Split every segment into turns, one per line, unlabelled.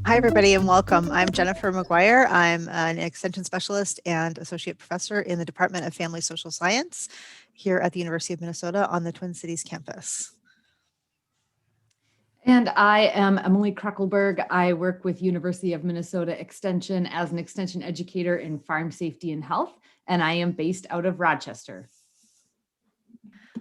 Hi, everybody, and welcome. I'm Jennifer McGuire. I'm an extension specialist and associate professor in the Department of Family Social Science here at the University of Minnesota on the Twin Cities campus.
And I am Emily Kruckelberg. I work with University of Minnesota Extension as an extension educator in farm safety and health, and I am based out of Rochester.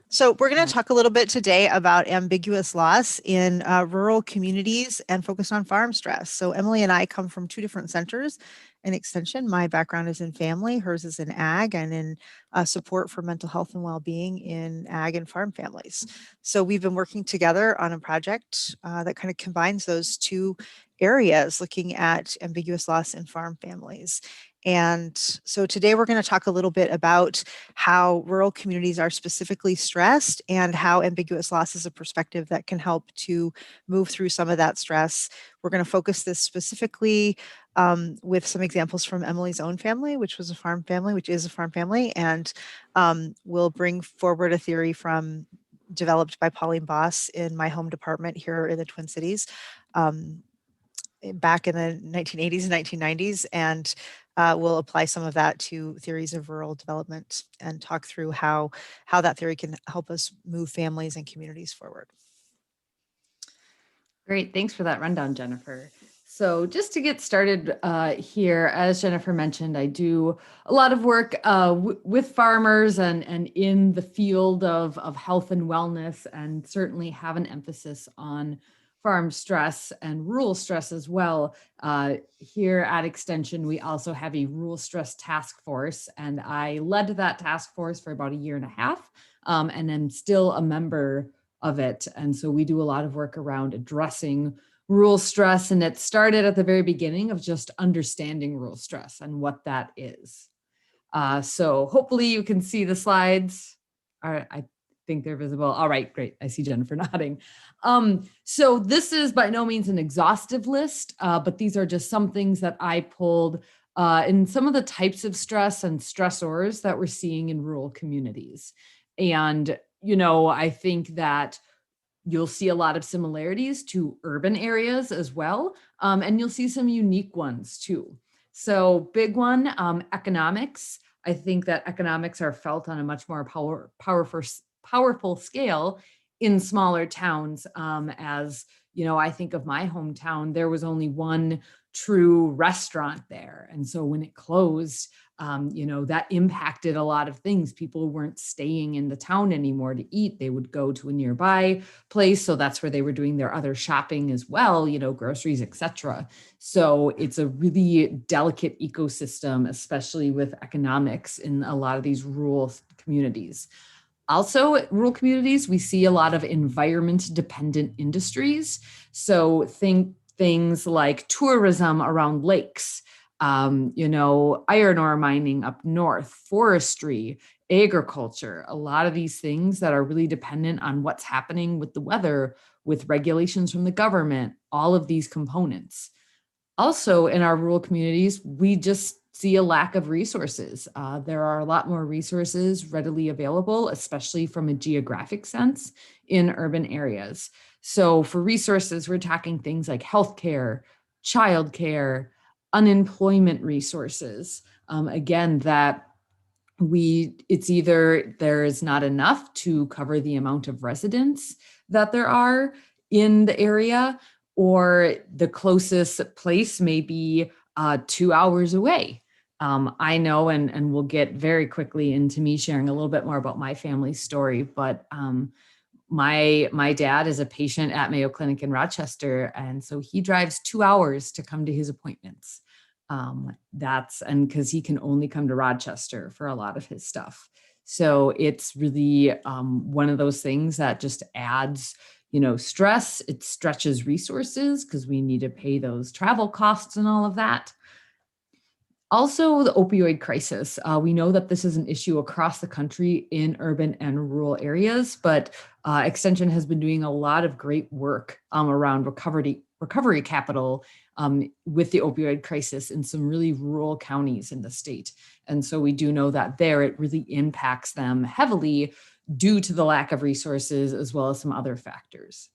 So we're going to talk a little bit today about ambiguous loss in rural communities and focus on farm stress. So Emily and I come from two different centers in extension. My background is in family, hers is in ag and in support for mental health and well-being in ag and farm families. So we've been working together on a project that kind of combines those two areas, looking at ambiguous loss in farm families. And so today we're going to talk a little bit about how rural communities are specifically stressed and how ambiguous loss is a perspective that can help to move through some of that stress. We're going to focus this specifically with some examples from Emily's own family, which is a farm family, and we'll bring forward a theory developed by Pauline Boss in my home department here in the Twin Cities back in the 1980s and 1990s, and we'll apply some of that to theories of rural development and talk through how that theory can help us move families and communities forward.
Great, thanks for that rundown, Jennifer. So just to get started here, as Jennifer mentioned, I do a lot of work with farmers and in the field of health and wellness, and certainly have an emphasis on farm stress and rural stress as well. Here at Extension, we also have a rural stress task force, and I led that task force for about 1.5 years, and I'm still a member of it. And so we do a lot of work around addressing rural stress, and it started at the very beginning of just understanding rural stress and what that is. So hopefully you can see the slides. All right, I think they're visible. All right, great. I see Jennifer nodding. So this is by no means an exhaustive list, but these are just some things that I pulled in some of the types of stress and stressors that we're seeing in rural communities. And, I think that you'll see a lot of similarities to urban areas as well. And you'll see some unique ones too. So big one, economics. I think that economics are felt on a much more powerful scale in smaller towns. As I think of my hometown, there was only one true restaurant there. And so when it closed, that impacted a lot of things. People weren't staying in the town anymore to eat. They would go to a nearby place. So that's where they were doing their other shopping as well, groceries, etc. So it's a really delicate ecosystem, especially with economics in a lot of these rural communities. Also, at rural communities, we see a lot of environment-dependent industries. So think things like tourism around lakes, iron ore mining up north, forestry, agriculture, a lot of these things that are really dependent on what's happening with the weather, with regulations from the government, all of these components. Also, in our rural communities, we just see a lack of resources. There are a lot more resources readily available, especially from a geographic sense in urban areas. So for resources, we're talking things like healthcare, childcare, unemployment resources. Again, that it's either there is not enough to cover the amount of residents that there are in the area, or the closest place may be 2 hours away. I know, and we'll get very quickly into me sharing a little bit more about my family story, but my dad is a patient at Mayo Clinic in Rochester, and so he drives 2 hours to come to his appointments. And because he can only come to Rochester for a lot of his stuff. So it's really one of those things that just adds stress. It stretches resources because we need to pay those travel costs and all of that. Also, the opioid crisis. We know that this is an issue across the country in urban and rural areas, but Extension has been doing a lot of great work around recovery capital with the opioid crisis in some really rural counties in the state. And so we do know that there it really impacts them heavily due to the lack of resources as well as some other factors.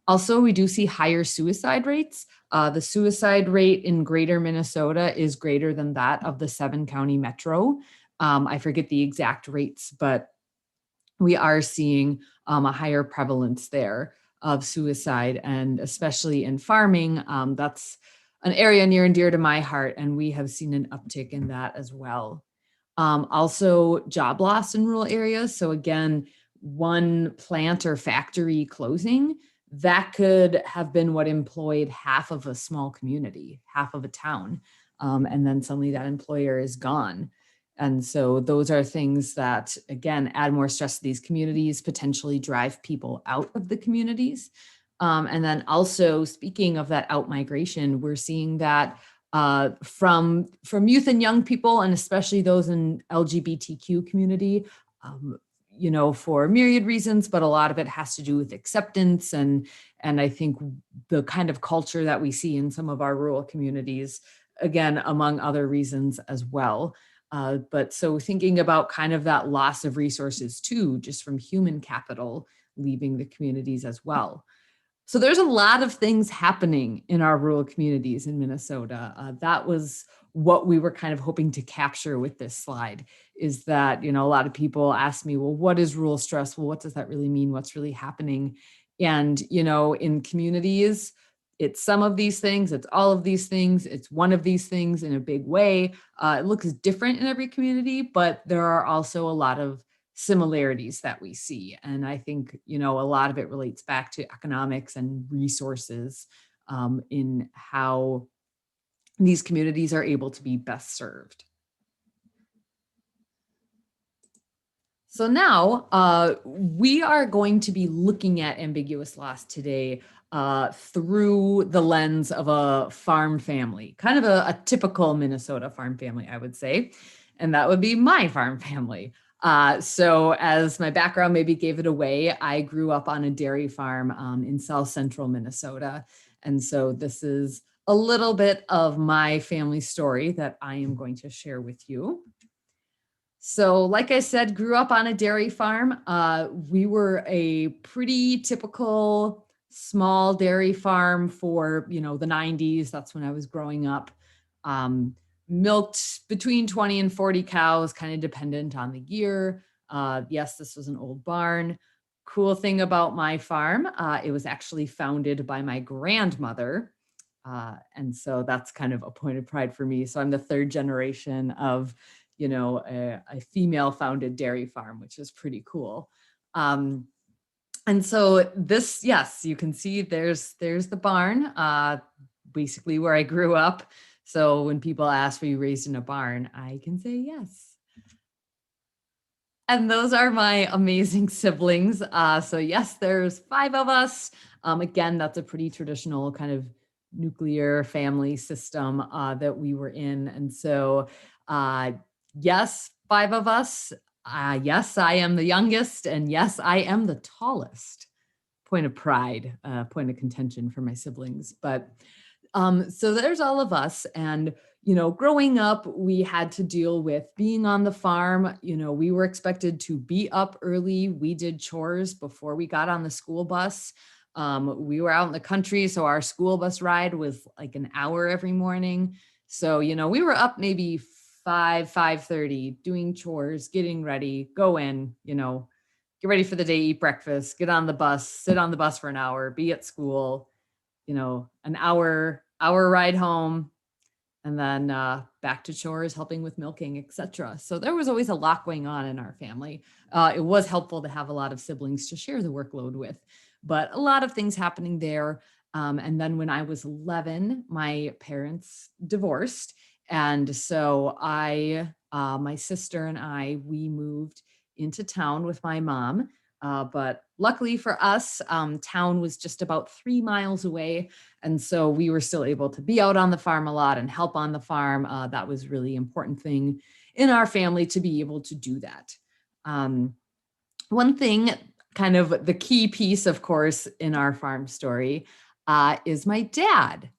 Also, we do see higher suicide rates. The suicide rate in greater Minnesota is greater than that of the 7-county metro. I forget the exact rates, but we are seeing a higher prevalence there of suicide, and especially in farming. That's an area near and dear to my heart, and we have seen an uptick in that as well. Also, job loss in rural areas. So again, one plant or factory closing, that could have been what employed half of a small community, half of a town. And then suddenly that employer is gone. And so those are things that, again, add more stress to these communities, potentially drive people out of the communities. And then also, speaking of that out migration, we're seeing that from youth and young people, and especially those in LGBTQ community, for myriad reasons, but a lot of it has to do with acceptance and I think the kind of culture that we see in some of our rural communities, again, among other reasons as well. But so thinking about kind of that loss of resources too, just from human capital leaving the communities as well. So there's a lot of things happening in our rural communities in Minnesota. That was what we were kind of hoping to capture with this slide, is that, a lot of people ask me, well, what is rural stress? Well, what does that really mean? What's really happening? And, in communities, it's some of these things, it's all of these things, it's one of these things in a big way. It looks different in every community, but there are also a lot of similarities that we see. And I think, a lot of it relates back to economics and resources in how these communities are able to be best served. So now we are going to be looking at ambiguous loss today through the lens of a farm family, kind of a typical Minnesota farm family, I would say. And that would be my farm family. So as my background maybe gave it away, I grew up on a dairy farm in South Central Minnesota. And so this is a little bit of my family story that I am going to share with you. So like I said, grew up on a dairy farm. We were a pretty typical small dairy farm for, the 90s. That's when I was growing up. Milked between 20 and 40 cows, kind of dependent on the year. Yes, this was an old barn. Cool thing about my farm, it was actually founded by my grandmother. And so that's kind of a point of pride for me. So I'm the third generation of, a female founded dairy farm, which is pretty cool. And so this, yes, you can see there's the barn, basically where I grew up. So when people ask, were you raised in a barn? I can say yes. And those are my amazing siblings. So yes, there's 5 of us. Again, that's a pretty traditional kind of nuclear family system that we were in. And so yes, 5 of us. Yes, I am the youngest. And yes, I am the tallest. Point of pride, point of contention for my siblings. But so there's all of us. And, growing up, we had to deal with being on the farm. We were expected to be up early. We did chores before we got on the school bus. We were out in the country, so our school bus ride was like an hour every morning. So, we were up maybe 5:30, doing chores, getting ready, go in, get ready for the day, eat breakfast, get on the bus, sit on the bus for an hour, be at school, an hour ride home, and then back to chores, helping with milking, etc. So there was always a lot going on in our family. It was helpful to have a lot of siblings to share the workload with, but a lot of things happening there. And then when I was 11, my parents divorced. And so my sister and I, we moved into town with my mom. But luckily for us, town was just about 3 miles away. And so we were still able to be out on the farm a lot and help on the farm. That was really important thing in our family to be able to do that. One thing, kind of the key piece, of course, in our farm story, is my dad.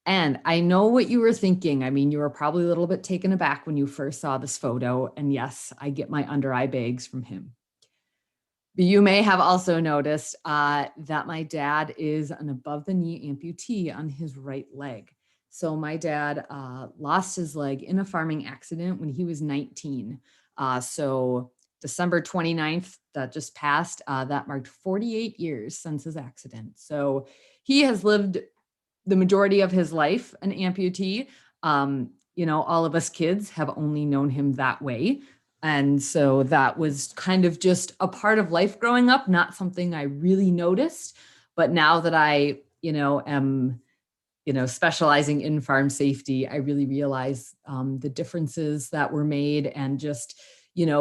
And I know what you were thinking. I mean, you were probably a little bit taken aback when you first saw this photo. And yes, I get my under eye bags from him. But you may have also noticed that my dad is an above the knee amputee on his right leg. So my dad lost his leg in a farming accident when he was 19. So December 29th, that just passed, that marked 48 years since his accident. So he has lived the majority of his life an amputee. All of us kids have only known him that way. And so that was kind of just a part of life growing up, not something I really noticed. But now that I, am, specializing in farm safety, I really realize the differences that were made and just,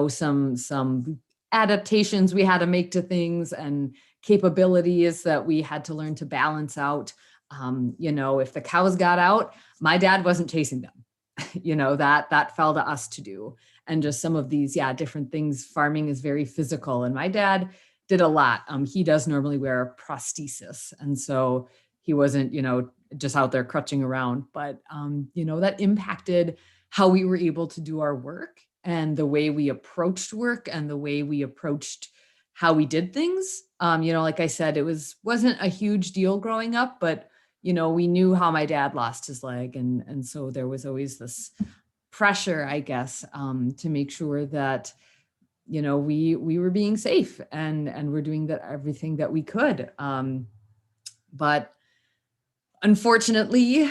some adaptations we had to make to things and capabilities that we had to learn to balance out. If the cows got out, my dad wasn't chasing them. That fell to us to do. And just some of these, different things. Farming is very physical. And my dad did a lot. He does normally wear a prosthesis. And so he wasn't, just out there crutching around. But, that impacted how we were able to do our work and the way we approached work and the way we approached how we did things. Like I said, wasn't a huge deal growing up, but we knew how my dad lost his leg. And so there was always this pressure, I guess, to make sure that, we were being safe and we're doing everything that we could. But unfortunately,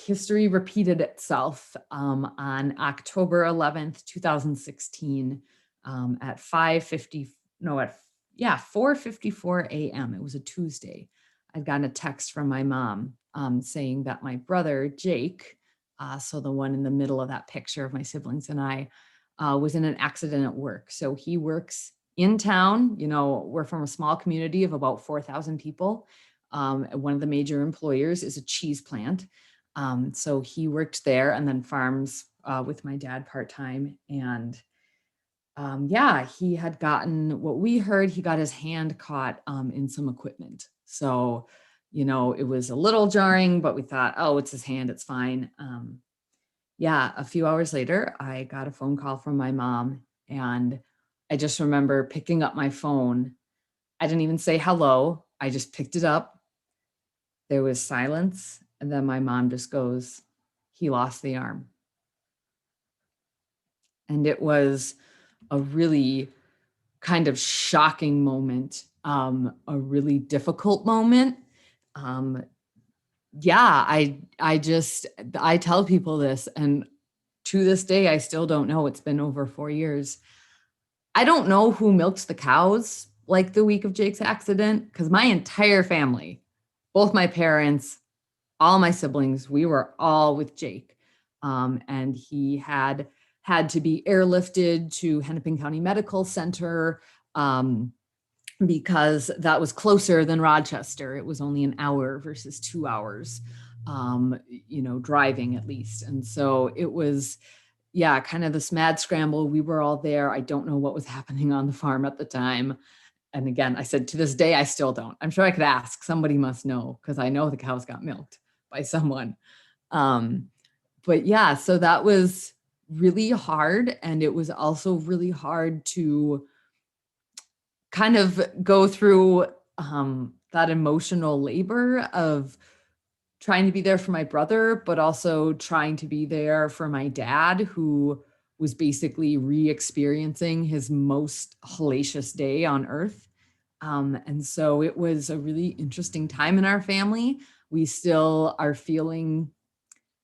history repeated itself on October 11th, 2016, at 4:54 a.m. It was a Tuesday. I'd gotten a text from my mom saying that my brother, Jake, so the one in the middle of that picture of my siblings and I, was in an accident at work. So he works in town. We're from a small community of about 4,000 people. One of the major employers is a cheese plant. So he worked there and then farms with my dad part-time. And he had gotten what we heard, he got his hand caught in some equipment. So, it was a little jarring, but we thought, oh, it's his hand, it's fine. A few hours later, I got a phone call from my mom. And I just remember picking up my phone. I didn't even say hello. I just picked it up. There was silence. And then my mom just goes, he lost the arm. And it was a really kind of shocking moment, a really difficult moment. I tell people this, and to this day, I still don't know. It's been over 4 years. I don't know who milks the cows like the week of Jake's accident, because my entire family, both my parents, all my siblings, we were all with Jake. And he had to be airlifted to Hennepin County Medical Center because that was closer than Rochester. It was only an hour versus 2 hours, driving at least. And so it was, kind of this mad scramble. We were all there. I don't know what was happening on the farm at the time. And again, I said, to this day, I still don't. I'm sure I could ask. Somebody must know, because I know the cows got milked by someone. So that was really hard. And it was also really hard to kind of go through that emotional labor of trying to be there for my brother, but also trying to be there for my dad, who was basically re-experiencing his most hellacious day on earth. And so it was a really interesting time in our family. We still are feeling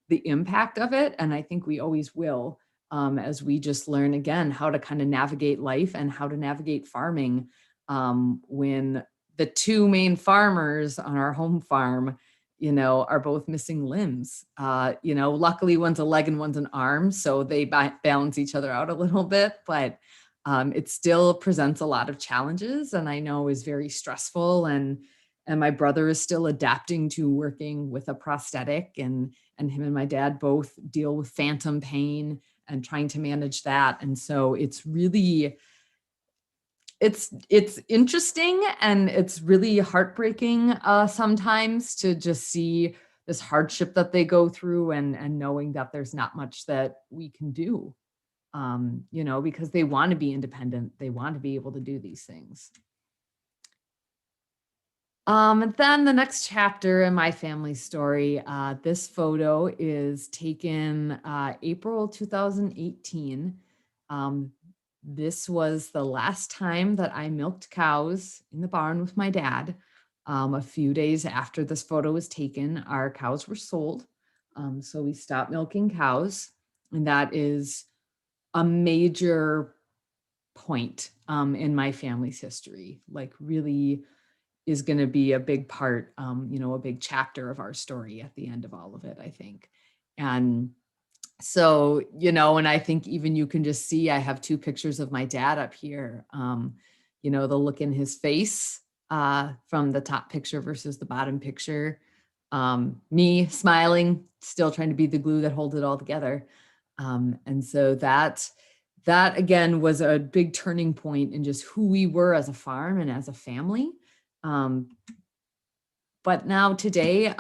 the impact of it. And I think we always will, as we just learn again how to kind of navigate life and how to navigate farming when the two main farmers on our home farm, are both missing limbs. Luckily one's a leg and one's an arm, so they balance each other out a little bit, but it still presents a lot of challenges, and I know is very stressful. And my brother is still adapting to working with a prosthetic, and him and my dad both deal with phantom pain and trying to manage that. And so it's really, it's interesting, and it's really heartbreaking sometimes to just see this hardship that they go through, and knowing that there's not much that we can do, because they want to be independent. They want to be able to do these things. And then the next chapter in my family story, this photo is taken April 2018. This was the last time that I milked cows in the barn with my dad. A few days after this photo was taken, our cows were sold. So we stopped milking cows. And that is a major point in my family's history, like really is going to be a big part, a big chapter of our story at the end of all of it, I think. And so, and I think even you can just see, I have two pictures of my dad up here. The look in his face from the top picture versus the bottom picture. Me smiling, still trying to be the glue that holds it all together. And so that again was a big turning point in just who we were as a farm and as a family. But now today,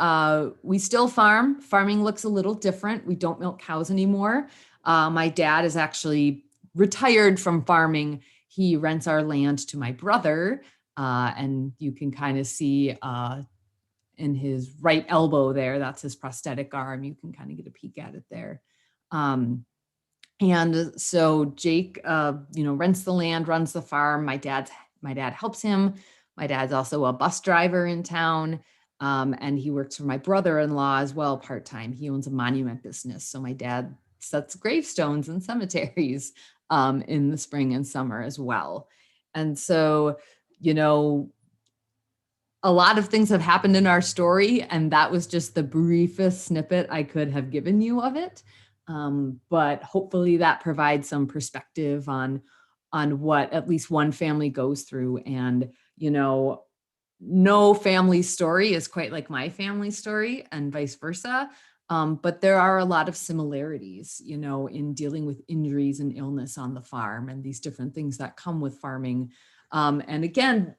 we still farm. Farming looks a little different. We don't milk cows anymore. My dad is actually retired from farming. He rents our land to my brother. And you can kind of see in his right elbow there, that's his prosthetic arm. You can kind of get a peek at it there. And so Jake, rents the land, runs the farm. My dad helps him. My dad's also a bus driver in town. And he works for my brother-in-law as well, part-time. He owns a monument business. So my dad sets gravestones in cemeteries in the spring and summer as well. And so, a lot of things have happened in our story, and that was just the briefest snippet I could have given you of it. But hopefully that provides some perspective on what at least one family goes through. And, no family story is quite like my family story, and vice versa. But there are a lot of similarities, in dealing with injuries and illness on the farm and these different things that come with farming. And again,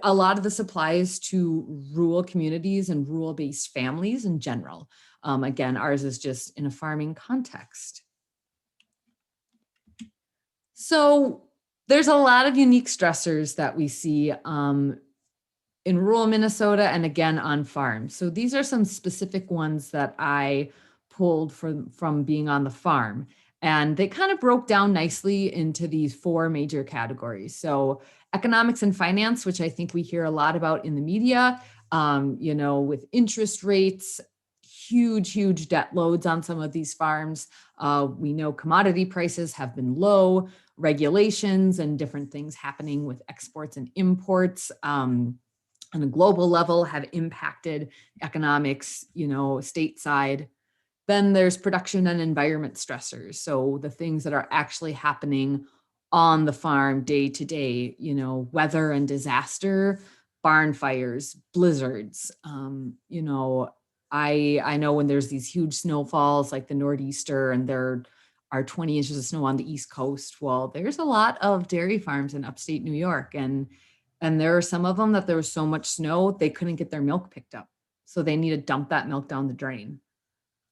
a lot of this applies to rural communities and rural-based families in general. Again, ours is just in a farming context. So there's a lot of unique stressors that we see in rural Minnesota and again on farms. So these are some specific ones that I pulled from being on the farm. And they kind of broke down nicely into these four major categories. So economics and finance, which I think we hear a lot about in the media, with interest rates, huge debt loads on some of these farms. We know commodity prices have been low, regulations and different things happening with exports and imports on a global level have impacted economics, stateside. Then there's production and environment stressors. So the things that are actually happening on the farm day to day, weather and disaster, barn fires, blizzards. I know when there's these huge snowfalls like the Nor'easter and there are 20 inches of snow on the East Coast. Well, there's a lot of dairy farms in upstate New York. And there are some of them that there was so much snow, they couldn't get their milk picked up. So they need to dump that milk down the drain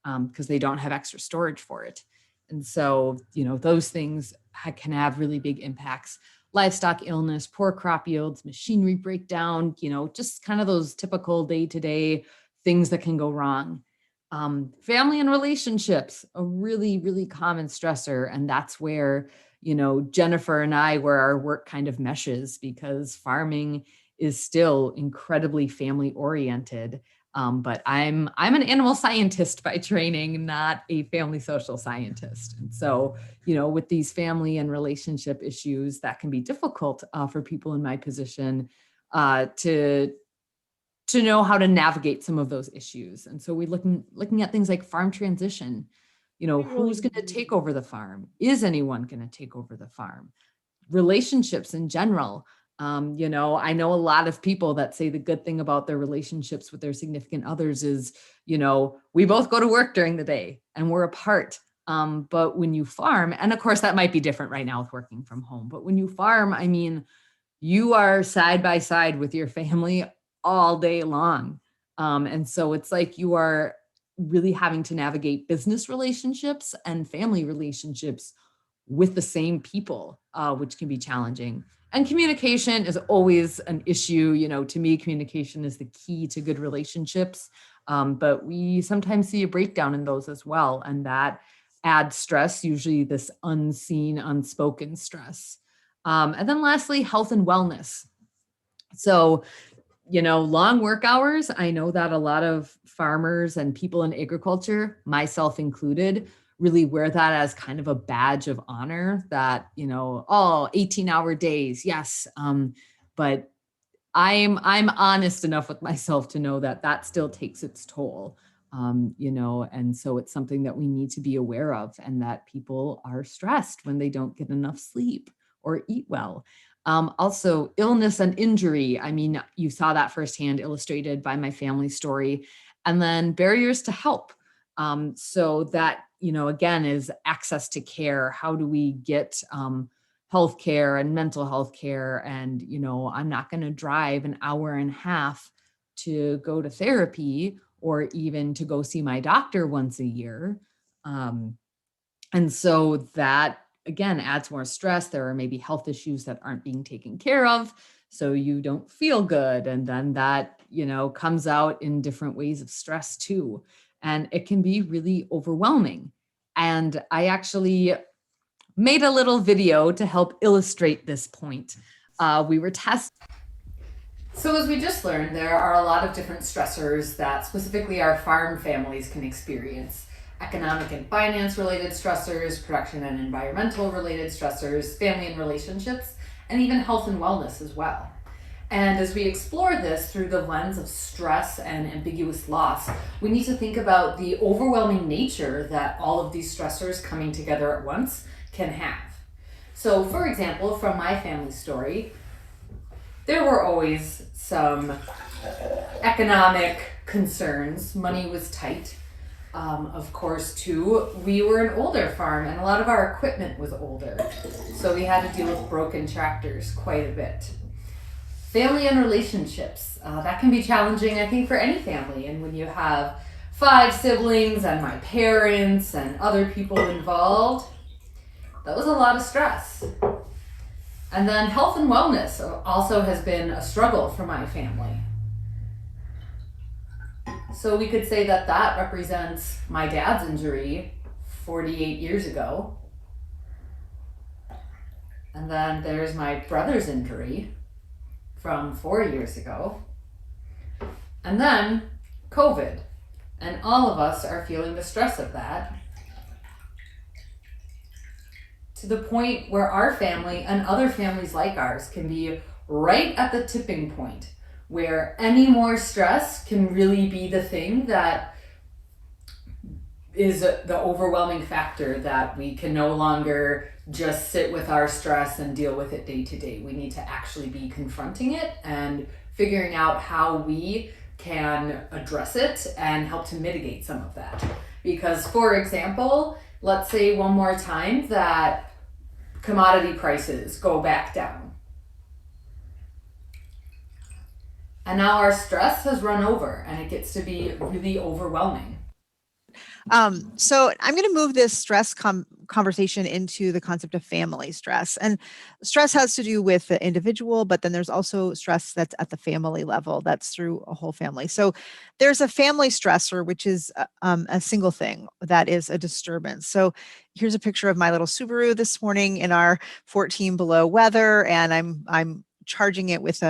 because they don't have extra storage for it. And so, those things can have really big impacts. Livestock illness, poor crop yields, machinery breakdown, just kind of those typical day-to-day things that can go wrong. Family and relationships, a really, really common stressor. And that's where, Jennifer and I, where our work kind of meshes, because farming is still incredibly family oriented. But I'm an animal scientist by training, not a family social scientist. And so, with these family and relationship issues, that can be difficult for people in my position to know how to navigate some of those issues. And so we're looking at things like farm transition. Who's going to take over the farm? Is anyone going to take over the farm? Relationships in general. I know a lot of people that say the good thing about their relationships with their significant others is, we both go to work during the day and we're apart. But when you farm, and of course that might be different right now with working from home, but when you farm, you are side by side with your family all day long. And so it's like you are really having to navigate business relationships and family relationships with the same people, which can be challenging. And communication is always an issue. To me, communication is the key to good relationships. But we sometimes see a breakdown in those as well. And that adds stress, usually this unseen, unspoken stress. And then lastly, health and wellness. So, long work hours. I know that a lot of farmers and people in agriculture, myself included, really wear that as kind of a badge of honor that, 18-hour days. Yes. But I'm honest enough with myself to know that that still takes its toll. And so it's something that we need to be aware of, and that people are stressed when they don't get enough sleep or eat well. Also, illness and injury. I mean, you saw that firsthand illustrated by my family story. And then barriers to help. So that, again, is access to care. How do we get healthcare and mental health care? And, I'm not going to drive an hour and a half to go to therapy or even to go see my doctor once a year. And so that, again, adds more stress. There are maybe health issues that aren't being taken care of, so you don't feel good. And then that, comes out in different ways of stress too. And it can be really overwhelming. And I actually made a little video to help illustrate this point. We were testing. So as we just learned, there are a lot of different stressors that specifically our farm families can experience. Economic and finance related stressors, production and environmental related stressors, family and relationships, and even health and wellness as well. And as we explore this through the lens of stress and ambiguous loss, we need to think about the overwhelming nature that all of these stressors coming together at once can have. So, for example, from my family story, there were always some economic concerns. Money was tight. Of course, too, we were an older farm and a lot of our equipment was older. So we had to deal with broken tractors quite a bit. Family and relationships. That can be challenging, I think, for any family. And when you have 5 siblings and my parents and other people involved, that was a lot of stress. And then health and wellness also has been a struggle for my family. So we could say that that represents my dad's injury 48 years ago. And then there's my brother's injury from 4 years ago. And then COVID. And all of us are feeling the stress of that, to the point where our family and other families like ours can be right at the tipping point where any more stress can really be the thing that is the overwhelming factor, that we can no longer just sit with our stress and deal with it day to day. We need to actually be confronting it and figuring out how we can address it and help to mitigate some of that. Because, for example, let's say one more time that commodity prices go back down. And now our stress has run over and it gets to be really overwhelming.
So I'm going to move this stress conversation into the concept of family stress. And stress has to do with the individual, but then there's also stress that's at the family level, that's through a whole family. So there's a family stressor, which is a single thing that is a disturbance. So here's a picture of my little Subaru this morning in our 14 below weather, and I'm charging it with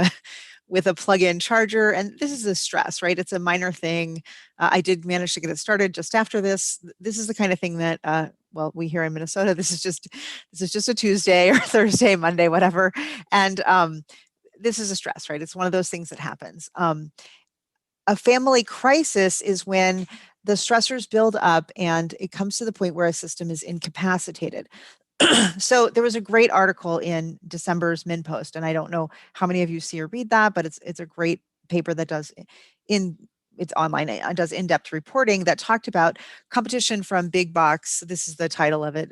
a plug-in charger. And this is a stress, right? It's a minor thing. I did manage to get it started just after this. This is the kind of thing that, well, we here in Minnesota, this is just a Tuesday or Thursday, Monday, whatever. And this is a stress, right? It's one of those things that happens. A family crisis is when the stressors build up and it comes to the point where a system is incapacitated. So there was a great article in December's MinPost, and I don't know how many of you see or read that, but it's a great paper that does in it's online, it does in-depth reporting that talked about competition from big box. This is the title of it.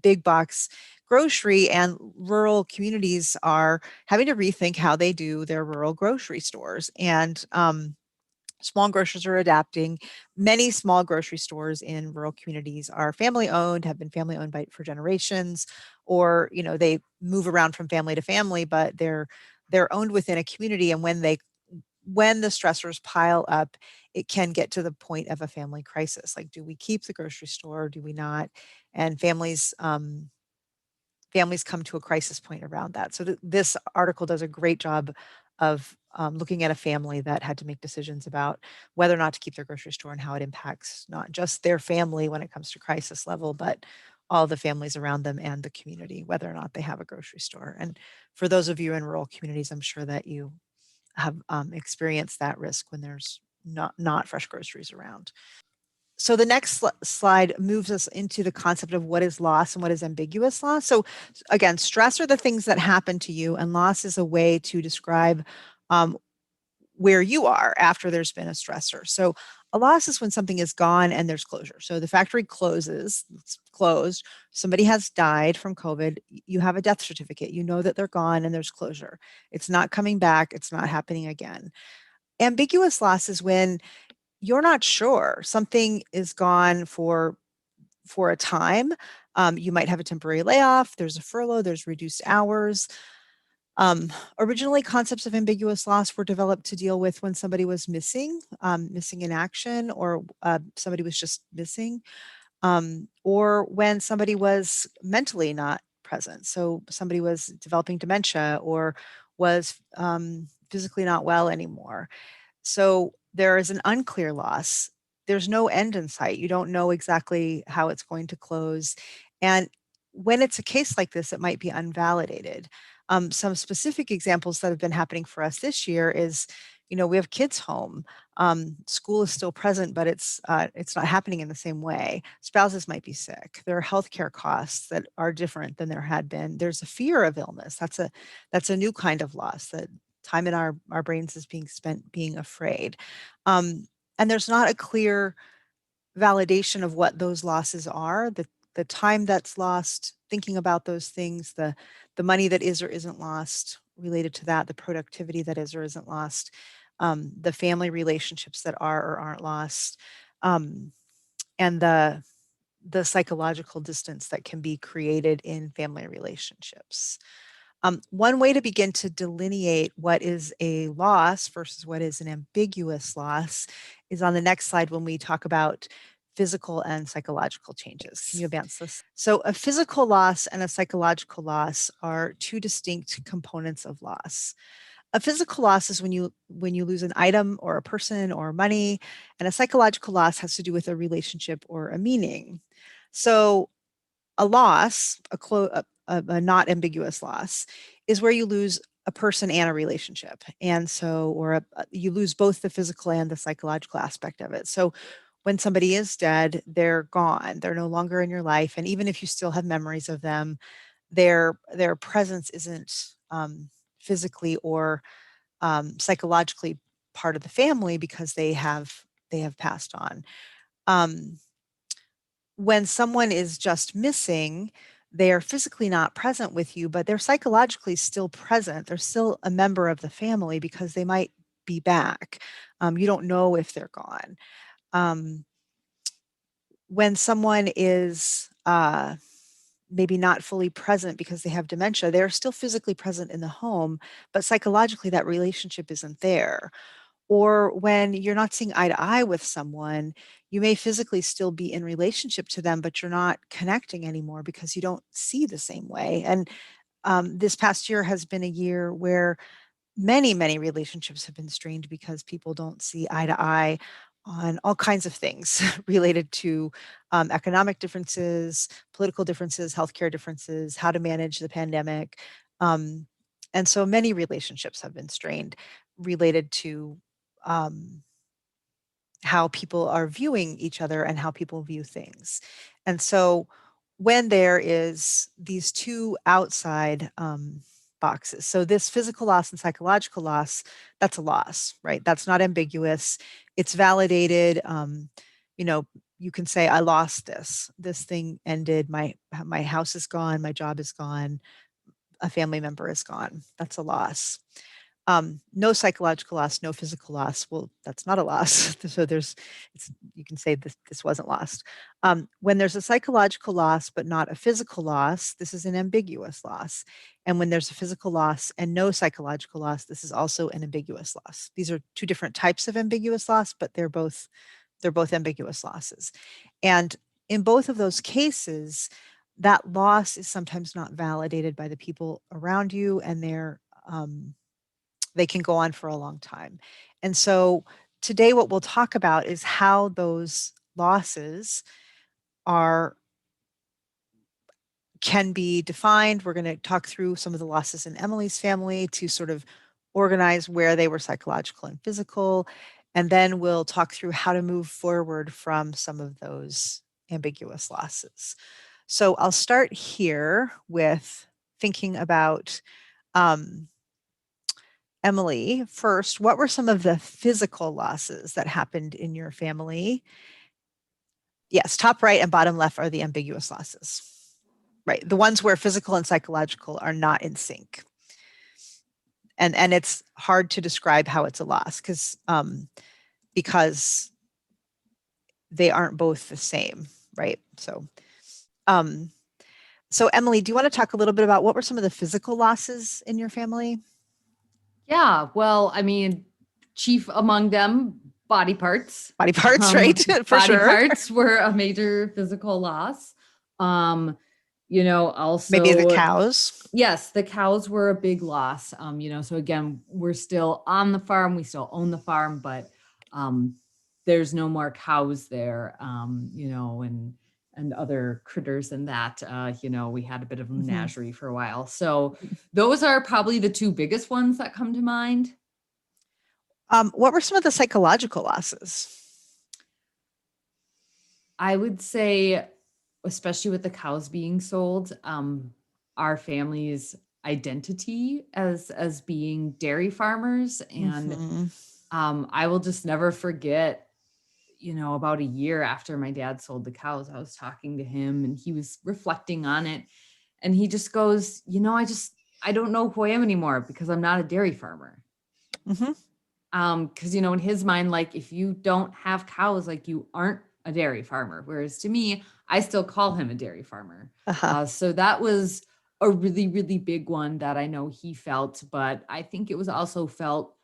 Big box grocery and rural communities are having to rethink how they do their rural grocery stores. And small grocers are adapting. Many small grocery stores in rural communities are family owned, have been family owned for generations, or they move around from family to family, but they're owned within a community. And when the stressors pile up, it can get to the point of a family crisis. Like, do we keep the grocery store? Do we not? And families come to a crisis point around that. So this article does a great job of looking at a family that had to make decisions about whether or not to keep their grocery store and how it impacts not just their family when it comes to crisis level, but all the families around them and the community, whether or not they have a grocery store. And for those of you in rural communities, I'm sure that you have experienced that risk when there's not fresh groceries around. So the next slide moves us into the concept of what is loss and what is ambiguous loss. So again, stress are the things that happen to you, and loss is a way to describe where you are after there's been a stressor. So a loss is when something is gone and there's closure. So the factory closes, it's closed, somebody has died from COVID, you have a death certificate, you know that they're gone and there's closure. It's not coming back, it's not happening again. Ambiguous loss is when you're not sure. Something is gone for a time. You might have a temporary layoff, there's a furlough, there's reduced hours. Originally, concepts of ambiguous loss were developed to deal with when somebody was missing in action, or somebody was just missing, or when somebody was mentally not present. So somebody was developing dementia or was physically not well anymore. So there is an unclear loss. There's no end in sight. You don't know exactly how it's going to close. And when it's a case like this, it might be unvalidated. Some specific examples that have been happening for us this year is, we have kids home. School is still present, but it's not happening in the same way. Spouses might be sick. There are healthcare costs that are different than there had been. There's a fear of illness. That's a new kind of loss, that time in our brains is being spent being afraid. And there's not a clear validation of what those losses are, the time that's lost thinking about those things, the money that is or isn't lost related to that, the productivity that is or isn't lost, the family relationships that are or aren't lost, and the psychological distance that can be created in family relationships. One way to begin to delineate what is a loss versus what is an ambiguous loss is on the next slide when we talk about physical and psychological changes. Can you advance this? So a physical loss and a psychological loss are two distinct components of loss. A physical loss is when you lose an item or a person or money, and a psychological loss has to do with a relationship or a meaning. So a loss, a not ambiguous loss, is where you lose a person and a relationship. And so, you lose both the physical and the psychological aspect of it. So when somebody is dead, they're gone. They're no longer in your life. And even if you still have memories of them, their presence isn't physically or psychologically part of the family because they have passed on. Um, when someone is just missing, they are physically not present with you, but they're psychologically still present. They're still a member of the family because they might be back. You don't know if they're gone. Um, when someone is maybe not fully present because they have dementia, they're still physically present in the home, but psychologically that relationship isn't there. Or when you're not seeing eye to eye with someone, you may physically still be in relationship to them, but you're not connecting anymore because you don't see the same way. And this past year has been a year where many relationships have been strained because people don't see eye to eye on all kinds of things related to economic differences, political differences, healthcare differences, how to manage the pandemic. Um, and so many relationships have been strained related to um, how people are viewing each other and how people view things. And so when there is these two outside boxes. So this physical loss and psychological loss, that's a loss, right? That's not ambiguous. It's validated. You know, you can say, I lost this. This thing ended. My house is gone. My job is gone. A family member is gone. That's a loss. No psychological loss, no physical loss. Well, that's not a loss. So you can say this wasn't lost. When there's a psychological loss, but not a physical loss, this is an ambiguous loss. And when there's a physical loss and no psychological loss, this is also an ambiguous loss. These are two different types of ambiguous loss, but they're both ambiguous losses. And in both of those cases, that loss is sometimes not validated by the people around you, and they can go on for a long time. And so today, what we'll talk about is how those losses can be defined. We're going to talk through some of the losses in Emily's family to sort of organize where they were psychological and physical. And then we'll talk through how to move forward from some of those ambiguous losses. So I'll start here with thinking about Emily. First, what were some of the physical losses that happened in your family? Yes, top right and bottom left are the ambiguous losses, right? The ones where physical and psychological are not in sync. And it's hard to describe how it's a loss because they aren't both the same, right? So Emily, do you want to talk a little bit about what were some of the physical losses in your family?
Yeah, well, I mean, chief among them, body parts.
Body parts, right? For
body
sure.
parts were a major physical loss. Also
maybe the cows.
Yes, the cows were a big loss. So again, we're still on the farm, we still own the farm, but there's no more cows there, and other critters and that. We had a bit of a menagerie for a while. So those are probably the two biggest ones that come to mind.
What were some of the psychological losses?
I would say, especially with the cows being sold, our family's identity as being dairy farmers. And I will just never forget, about a year after my dad sold the cows, I was talking to him and he was reflecting on it. And he just goes, I don't know who I am anymore because I'm not a dairy farmer. Because, in his mind, like, if you don't have cows, like, you aren't a dairy farmer. Whereas to me, I still call him a dairy farmer. So that was a really, really big one that I know he felt, but I think it was also felt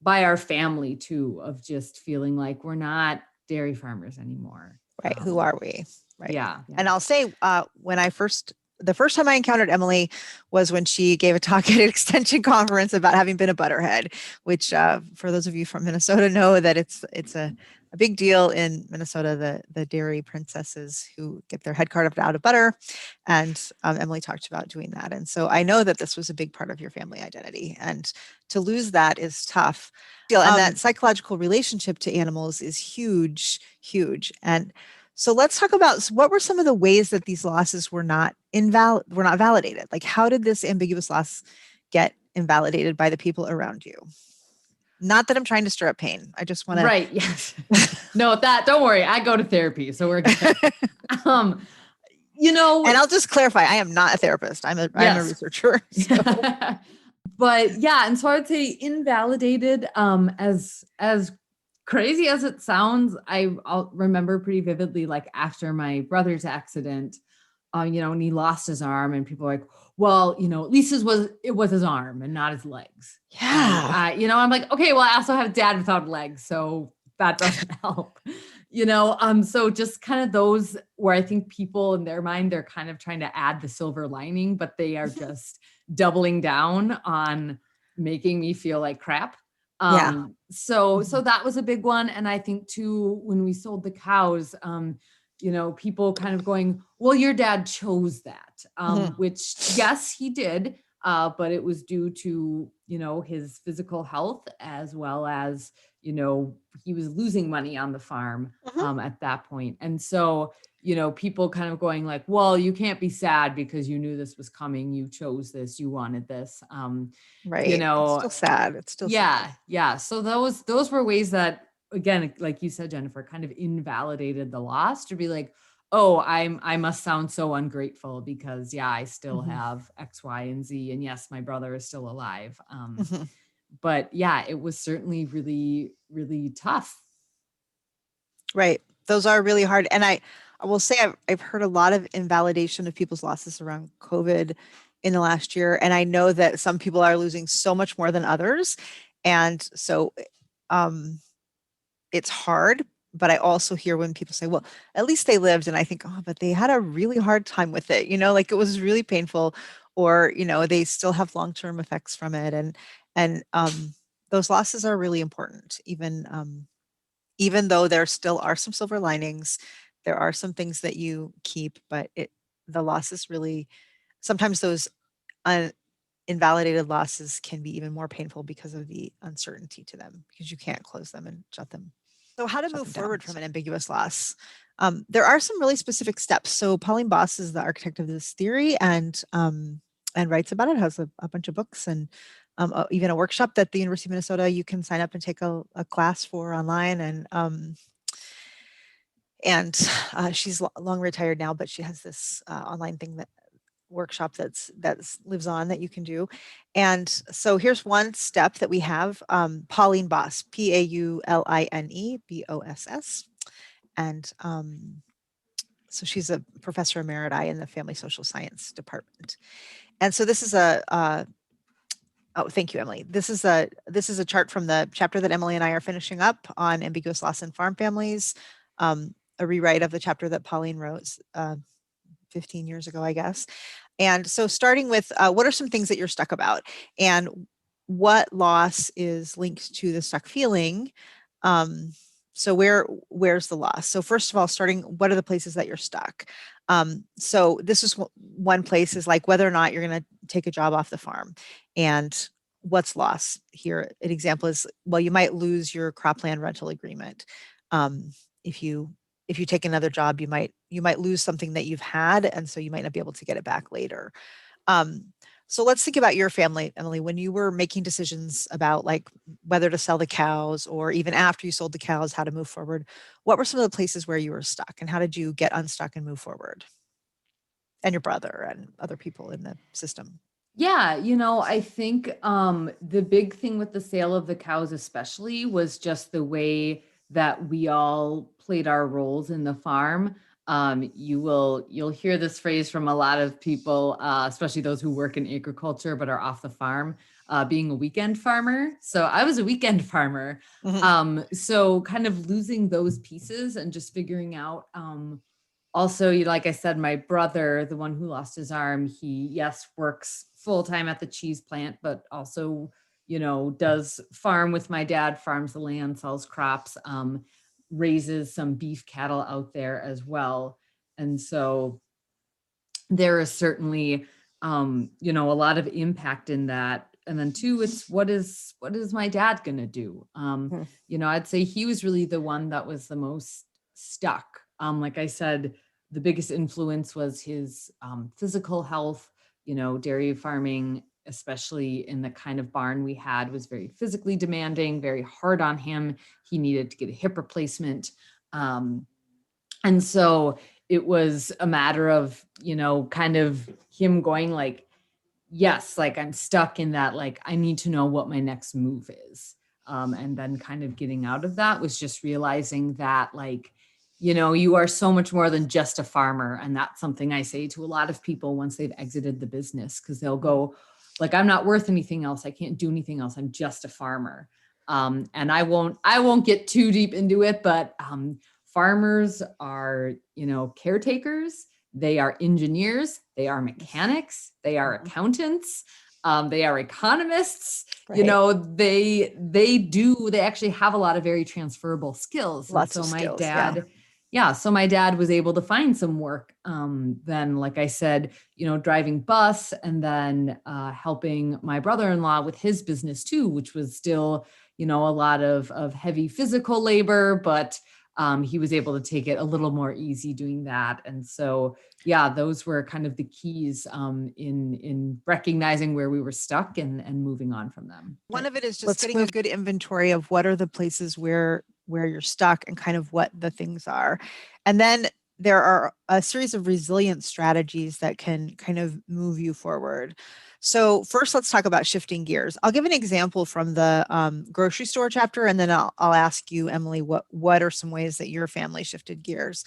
by our family too, of just feeling like we're not dairy farmers anymore.
Right. Who are we? Right.
Yeah.
And I'll say, the first time I encountered Emily was when she gave a talk at an extension conference about having been a butterhead, which for those of you from Minnesota know that it's a big deal in Minnesota, the dairy princesses who get their head carved out of butter. And Emily talked about doing that. And so I know that this was a big part of your family identity. And to lose that is tough. And that psychological relationship to animals is huge, huge. And so let's talk about what were some of the ways that these losses were not validated? Like, how did this ambiguous loss get invalidated by the people around you? Not that I'm trying to stir up pain. I just want to.
Right. Yes. No, don't worry. I go to therapy, so we're good. And
I'll just clarify, I am not a therapist. I'm a researcher. So.
But yeah, and so I would say invalidated, as crazy as it sounds, I'll remember pretty vividly, like after my brother's accident, and he lost his arm and people are like, well, at least it was his arm and not his legs.
Yeah.
And, I'm like, okay, well, I also have a dad without legs, so that doesn't help. So just kind of those where I think people in their mind, they're kind of trying to add the silver lining, but they are just doubling down on making me feel like crap. So that was a big one. And I think too, when we sold the cows, people kind of going, well, your dad chose that, which yes, he did. but it was due to, his physical health, as well as, he was losing money on the farm
Mhm.
at that point. And so, people kind of going like, well, you can't be sad because you knew this was coming. You chose this, you wanted this. You
Right. It's
know,
still sad. It's still sad.
yeah. So those were ways that, again, like you said, Jennifer, kind of invalidated the loss, to be like, oh, I must sound so ungrateful because yeah, I still
Mhm.
have X, Y, and Z. And yes, my brother is still alive.
Mhm.
But yeah, it was certainly really, really tough.
Right. Those are really hard. And I will say I've heard a lot of invalidation of people's losses around COVID in the last year. And I know that some people are losing so much more than others. And so um, it's hard. But I also hear when people say, well, at least they lived. And I think, oh, but they had a really hard time with it. Like it was really painful, or, they still have long-term effects from it. And those losses are really important, even though there still are some silver linings. There are some things that you keep, but the losses really, sometimes those un, invalidated losses can be even more painful because of the uncertainty to them, because you can't close them and shut them. So how to move
Down.
forward from an ambiguous loss? There are some really specific steps. So Pauline Boss is the architect of this theory, and writes about it, has a bunch of books, and even a workshop that the University of Minnesota you can sign up and take a class for online. And she's long retired now, but she has this online thing, that workshop that's lives on, that you can do. And so here's one step that we have. Pauline Boss, PaulineBoss. And so she's a professor emeriti in the family social science department. And so this is oh, thank you, Emily. This is a chart from the chapter that Emily and I are finishing up on ambiguous loss in farm families, a rewrite of the chapter that Pauline wrote 15 years ago, I guess. And so starting with what are some things that you're stuck about, and what loss is linked to the stuck feeling? Um, so where's the loss? So first of all, starting, what are the places that you're stuck? So this is one place, is like whether or not you're going to take a job off the farm. And what's loss here? An example is, well, you might lose your cropland rental agreement. Um, if you take another job, you might lose something that you've had, and so you might not be able to get it back later. Um, so let's think about your family, Emily, when you were making decisions about, like, whether to sell the cows, or even after you sold the cows, how to move forward. What were some of the places where you were stuck, and how did you get unstuck and move forward? And your brother and other people in the system.
Yeah, I think the big thing with the sale of the cows especially was just the way that we all played our roles in the farm. You'll hear this phrase from a lot of people, especially those who work in agriculture but are off the farm, being a weekend farmer. So I was a weekend farmer.
Mhm.
So kind of losing those pieces and just figuring out, also, like I said, my brother, the one who lost his arm, he, yes, works full time at the cheese plant, but also, does farm with my dad, farms the land, sells crops, raises some beef cattle out there as well. And so there is certainly, a lot of impact in that. And then two, it's what is my dad going to do?
Mhm.
I'd say he was really the one that was the most stuck. Like I said, the biggest influence was his physical health. Dairy farming, especially in the kind of barn we had, was very physically demanding, very hard on him. He needed to get a hip replacement. And so it was a matter of, kind of him going like, yes, like I'm stuck in that, like, I need to know what my next move is. And then kind of getting out of that was just realizing that, like, you are so much more than just a farmer. And that's something I say to a lot of people once they've exited the business, because they'll go, like, I'm not worth anything else. I can't do anything else. I'm just a farmer. And I won't get too deep into it, but farmers are, caretakers. They are engineers, they are mechanics, they are
Mhm.
accountants, they are economists.
Right.
They actually have a lot of very transferable skills. And
Lots
so
of
my
skills. Yeah.
dad, Yeah, so my dad was able to find some work. Then, like I said, driving bus, and then helping my brother-in-law with his business too, which was still, a lot of heavy physical labor, but he was able to take it a little more easy doing that. And so, yeah, those were kind of the keys in recognizing where we were stuck and moving on from them.
One of it is just let's getting a good inventory of what are the places where you're stuck and kind of what the things are. And then there are a series of resilience strategies that can kind of move you forward. So first, let's talk about shifting gears. I'll give an example from the grocery store chapter, and then I'll ask you, Emily, what are some ways that your family shifted gears?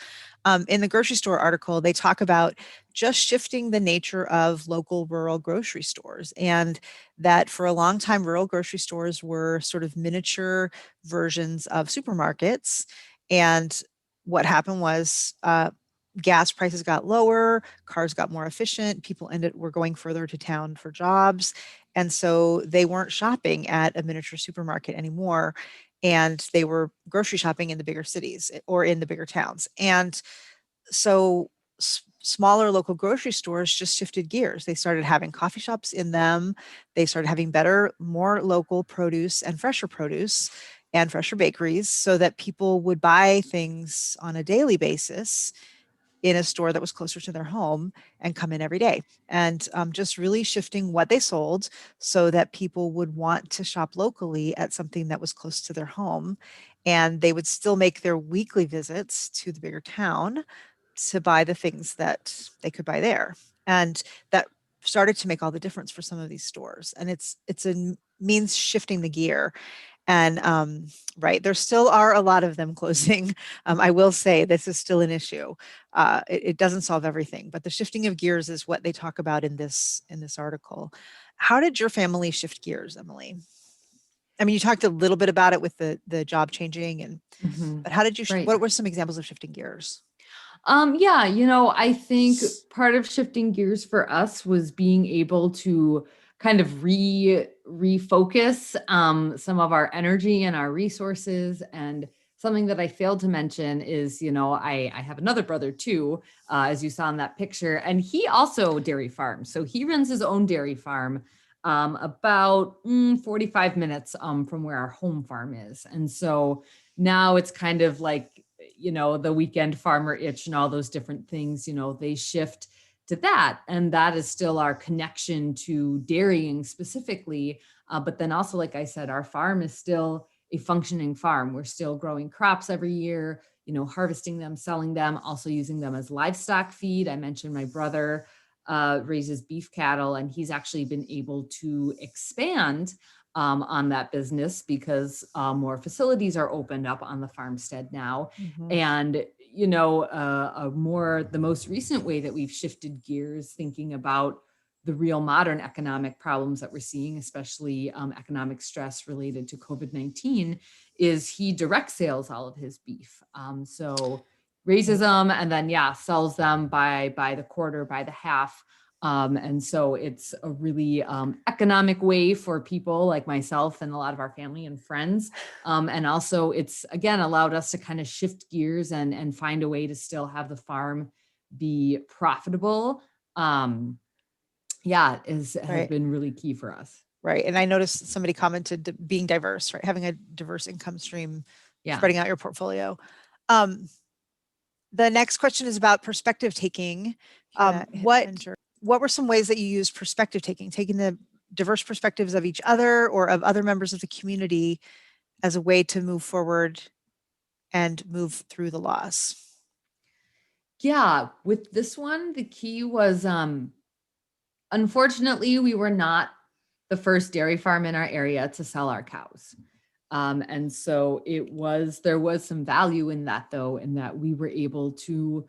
In the grocery store article, they talk about just shifting the nature of local rural grocery stores, and that for a long time, rural grocery stores were sort of miniature versions of supermarkets. And what happened was gas prices got lower, cars got more efficient, people were going further to town for jobs. And so they weren't shopping at a miniature supermarket anymore. And they were grocery shopping in the bigger cities or in the bigger towns. And so smaller local grocery stores just shifted gears. They started having coffee shops in them. They started having better, more local produce and fresher produce and fresher bakeries so that people would buy things on a daily basis in a store that was closer to their home and come in every day. And just really shifting what they sold so that people would want to shop locally at something that was close to their home. And they would still make their weekly visits to the bigger town to buy the things that they could buy there. And that started to make all the difference for some of these stores. And it's a means shifting the gear. And right, there still are a lot of them closing. I will say this is still an issue. It doesn't solve everything, but the shifting of gears is what they talk about in this article. How did your family shift gears, Emily? I mean, you talked a little bit about it with the job changing, but how did you?
Right.
What were some examples of shifting gears?
Yeah, I think part of shifting gears for us was being able to kind of refocus some of our energy and our resources. And something that I failed to mention is, I have another brother too, as you saw in that picture, and he also dairy farms. So he runs his own dairy farm about 45 minutes from where our home farm is. And so now it's kind of like, the weekend farmer itch and all those different things, they shift to that. And that is still our connection to dairying specifically. But then also, like I said, our farm is still a functioning farm. We're still growing crops every year, harvesting them, selling them, also using them as livestock feed. I mentioned my brother raises beef cattle, and he's actually been able to expand on that business because more facilities are opened up on the farmstead now. And, the most recent way that we've shifted gears, thinking about the real modern economic problems that we're seeing, especially economic stress related to COVID-19, is he direct sales all of his beef. So raises them and then, sells them by the quarter, by the half. And so it's a really economic way for people like myself and a lot of our family and friends. And also it's, again, allowed us to kind of shift gears and find a way to still have the farm be profitable. Has been really key for us.
Right. And I noticed somebody commented being diverse, right? Having a diverse income stream, spreading out your portfolio. The next question is about perspective taking. What were some ways that you used perspective taking the diverse perspectives of each other or of other members of the community as a way to move forward and move through the loss?
Yeah, with this one, the key was, unfortunately, we were not the first dairy farm in our area to sell our cows. And so there was some value in that, though, in that we were able to,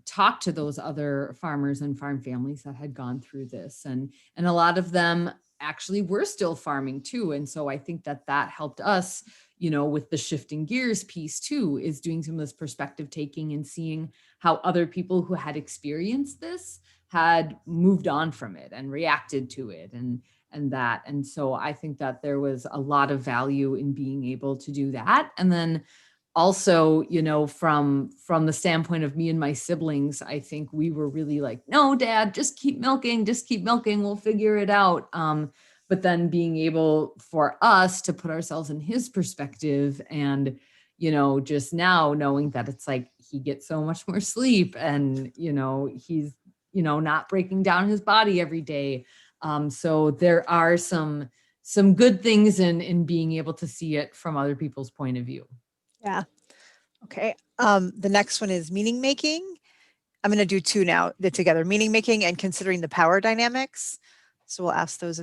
talk to those other farmers and farm families that had gone through this. And a lot of them actually were still farming too. And so I think that helped us, with the shifting gears piece too, is doing some of this perspective taking and seeing how other people who had experienced this had moved on from it and reacted to it and that. And so I think that there was a lot of value in being able to do that. And then also, from the standpoint of me and my siblings, I think we were really like, no, Dad, just keep milking, we'll figure it out. But then being able for us to put ourselves in his perspective, and just now knowing that it's like he gets so much more sleep, and he's not breaking down his body every day. So there are some good things in being able to see it from other people's point of view.
Yeah. Okay. The next one is meaning making. I'm going to do two now together, meaning making and considering the power dynamics. So we'll ask those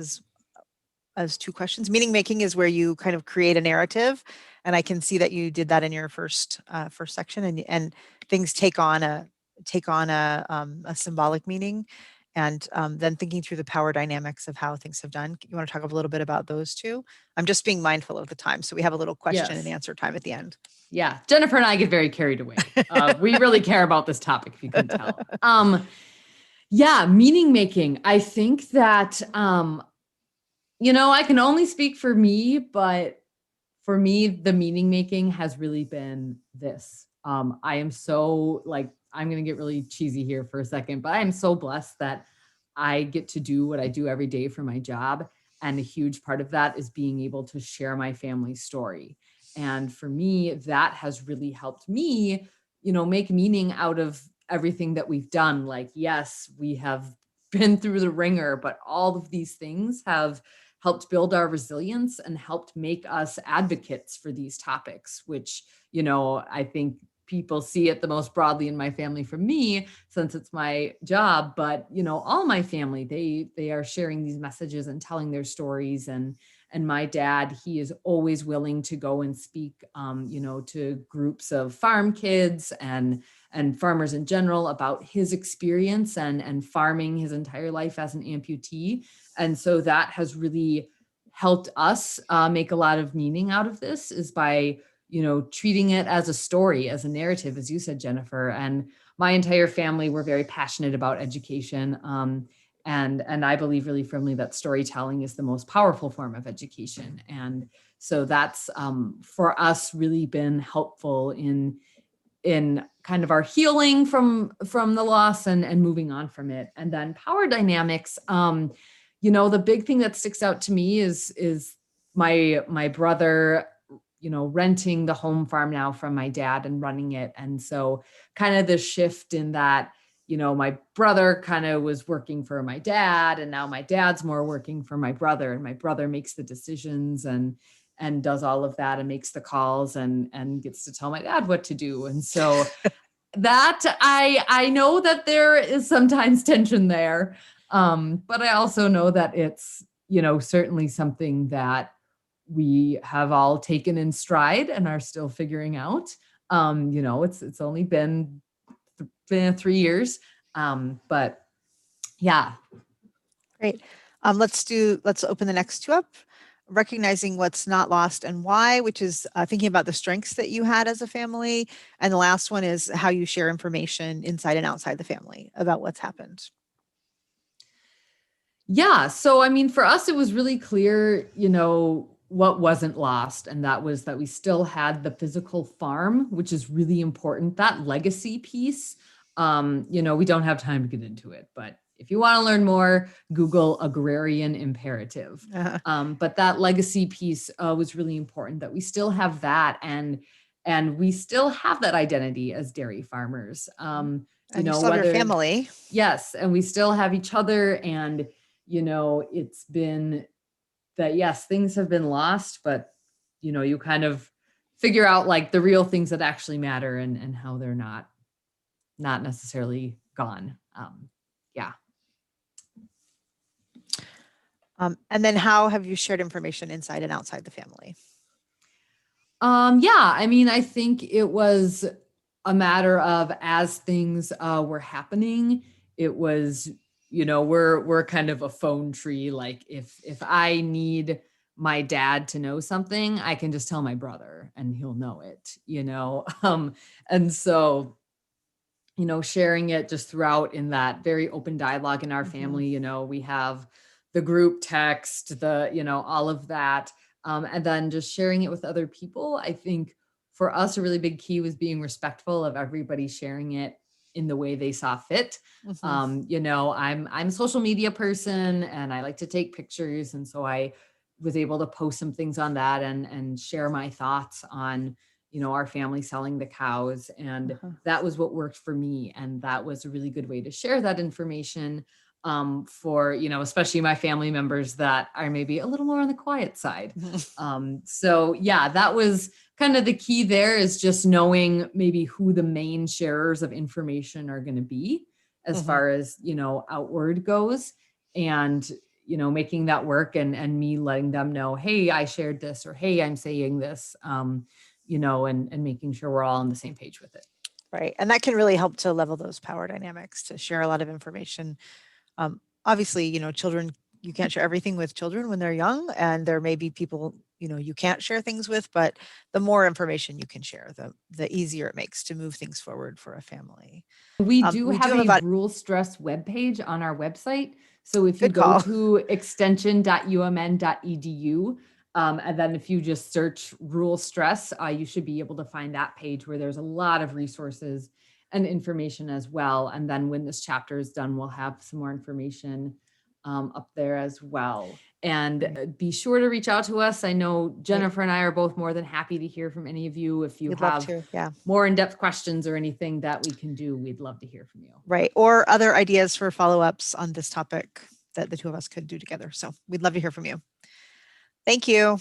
as two questions. Meaning making is where you kind of create a narrative. And I can see that you did that in your first section, and things take on a symbolic meaning. And then thinking through the power dynamics of how things have done. You want to talk a little bit about those two? I'm just being mindful of the time. So we have a little question and answer time at the end.
Yeah. Jennifer and I get very carried away. We really care about this topic, if you can tell. Yeah. Meaning making. I think that, I can only speak for me, but for me, the meaning making has really been this. I am so I'm going to get really cheesy here for a second, but I am so blessed that I get to do what I do every day for my job. And a huge part of that is being able to share my family's story. And for me, that has really helped me, make meaning out of everything that we've done. Like, yes, we have been through the ringer, but all of these things have helped build our resilience and helped make us advocates for these topics, which, I think people see it the most broadly in my family from me, since it's my job. But, all my family, they are sharing these messages and telling their stories. And my dad, he is always willing to go and speak, to groups of farm kids and farmers in general about his experience and farming his entire life as an amputee. And so that has really helped us make a lot of meaning out of this, is by, treating it as a story, as a narrative, as you said, Jennifer. And my entire family, were very passionate about education. And I believe really firmly that storytelling is the most powerful form of education. And so that's for us really been helpful in kind of our healing from the loss and moving on from it. And then power dynamics, the big thing that sticks out to me is my brother, renting the home farm now from my dad and running it. And so kind of the shift in that, my brother kind of was working for my dad, and now my dad's more working for my brother, and my brother makes the decisions and does all of that and makes the calls and gets to tell my dad what to do. And so that I know that there is sometimes tension there. But I also know that it's, certainly something that we have all taken in stride and are still figuring out. It's only been 3 years. But yeah.
Great. Let's open the next two up. Recognizing what's not lost and why, which is thinking about the strengths that you had as a family. And the last one is how you share information inside and outside the family about what's happened.
Yeah. So, I mean, for us, it was really clear, what wasn't lost. And that was that we still had the physical farm, which is really important. That legacy piece, we don't have time to get into it, but if you want to learn more, Google agrarian imperative. But that legacy piece was really important, that we still have that. And we still have that identity as dairy farmers.
And you still have your family.
Yes. And we still have each other. And, it's been that, yes, things have been lost, but, you kind of figure out like the real things that actually matter and how they're not necessarily gone. Yeah.
And then how have you shared information inside and outside the family?
Yeah, I mean, I think it was a matter of, as things were happening, it was, we're kind of a phone tree. Like if I need my dad to know something, I can just tell my brother and he'll know it, and so, sharing it just throughout in that very open dialogue in our family. We have the group text, all of that. And then just sharing it with other people, I think for us, a really big key was being respectful of everybody sharing it in the way they saw fit. I'm a social media person and I like to take pictures. And so I was able to post some things on that and share my thoughts on, our family selling the cows. And that was what worked for me. And that was a really good way to share that information for, especially my family members that are maybe a little more on the quiet side. So yeah, that was kind of the key there, is just knowing maybe who the main sharers of information are going to be as far as, outward goes, and, making that work and me letting them know, hey, I shared this, or, hey, I'm saying this, and making sure we're all on the same page with it.
Right. And that can really help to level those power dynamics, to share a lot of information. Obviously, children, you can't share everything with children when they're young, and there may be people, you can't share things with, but the more information you can share, the easier it makes to move things forward for a family.
We do have a rural stress webpage on our website. So if you go to extension.umn.edu, and then if you just search rural stress, you should be able to find that page where there's a lot of resources and information as well. And then when this chapter is done, we'll have some more information up there as well. And be sure to reach out to us. I know Jennifer and I are both more than happy to hear from any of you. If you have more in-depth questions or anything that we can do, we'd love to hear from you.
Right. Or other ideas for follow-ups on this topic that the two of us could do together. So we'd love to hear from you. Thank you.